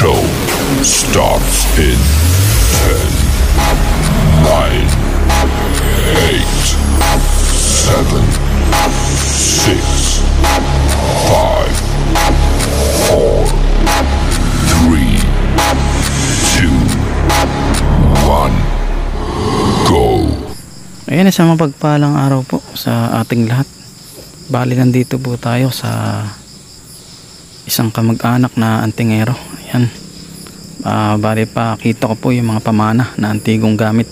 show starts in 10, 9, 8, 7, 6, 5, 4, 3, 2, 1, go! Ayan, isang mapagpalang araw po sa ating lahat. Bali, nandito po tayo sa isang kamag-anak na antingero. Ayan, bali pa kita ko po yung mga pamana na antigong gamit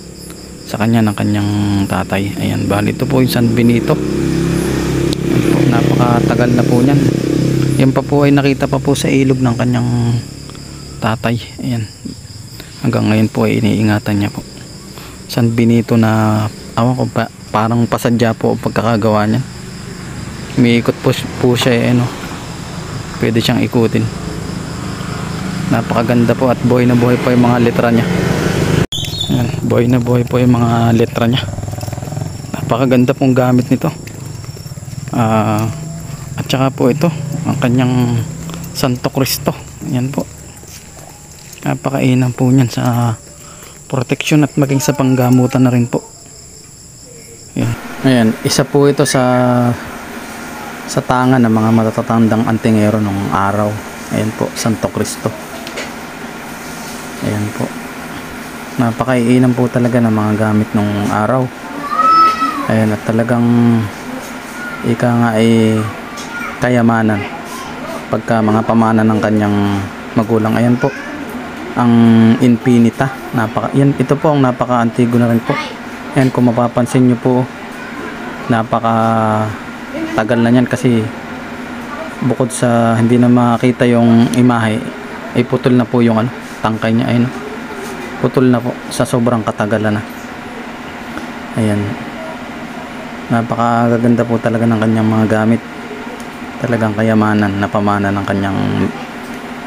sa kanya ng kanyang tatay. Ayan, bali ito po yung San Benito. Ayan po, napakatagal na po niyan. Yan pa po ay nakita pa po sa ilog ng kanyang tatay. Ayan, hanggang ngayon po ay iniingatan niya po. San Benito na awan ko pa, parang pasadya po pagkakagawa niyan. Umiikot po siya ano, pwede siyang ikutin. Napakaganda po at buhay na buhay po yung mga letra niya. Ayan, buhay na buhay po yung mga letra niya. Napakaganda pong gamit nito. At saka po ito ang kanyang Santo Cristo. Ayan po, napakainam po niyan sa proteksyon at maging sa panggamutan na rin po. Ayan, ayan, isa po ito sa tangan ng mga matatatandang antingero nung araw. Ayan po, Santo Cristo. Ayan po, napakaiinam po talaga ng mga gamit nung araw. Ayan, at talagang ika nga ay kayamanan pagka mga pamana ng kanyang magulang. Ayan po ang Infinita. Yan, ito po ang napaka-antigo na rin po. Ayan, kung mapapansin nyo po, napaka tagal na yan kasi bukod sa hindi na makita yung imahe ay putol na po yung tangkay niya. Ayun, putol na po sa sobrang katagalan na. Ayan, napakaganda po talaga ng kanyang mga gamit. Talagang kayamanan na pamana ng kanyang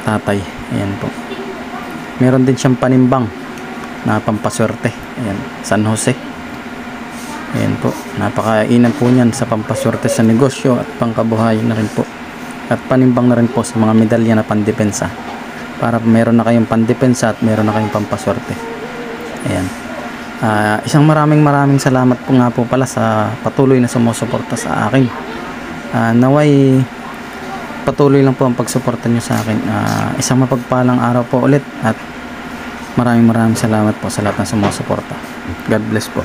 tatay. Ayan po, meron din siyang panimbang na pampaswerte. Ayan, San Jose. Ayan po, napakainam po niyan sa pampaswerte sa negosyo at pangkabuhayan na rin po. At panimbang na rin po sa mga medalya na pandepensa, para meron na kayong pandepensa at meron na kayong pampaswerte. Ayan, isang maraming salamat po nga po pala sa patuloy na sumusuporta sa akin. Naway patuloy lang po ang pagsuporta nyo sa akin. Isang mapagpalang araw po ulit at maraming salamat po sa lahat ng sumusuporta. God bless po.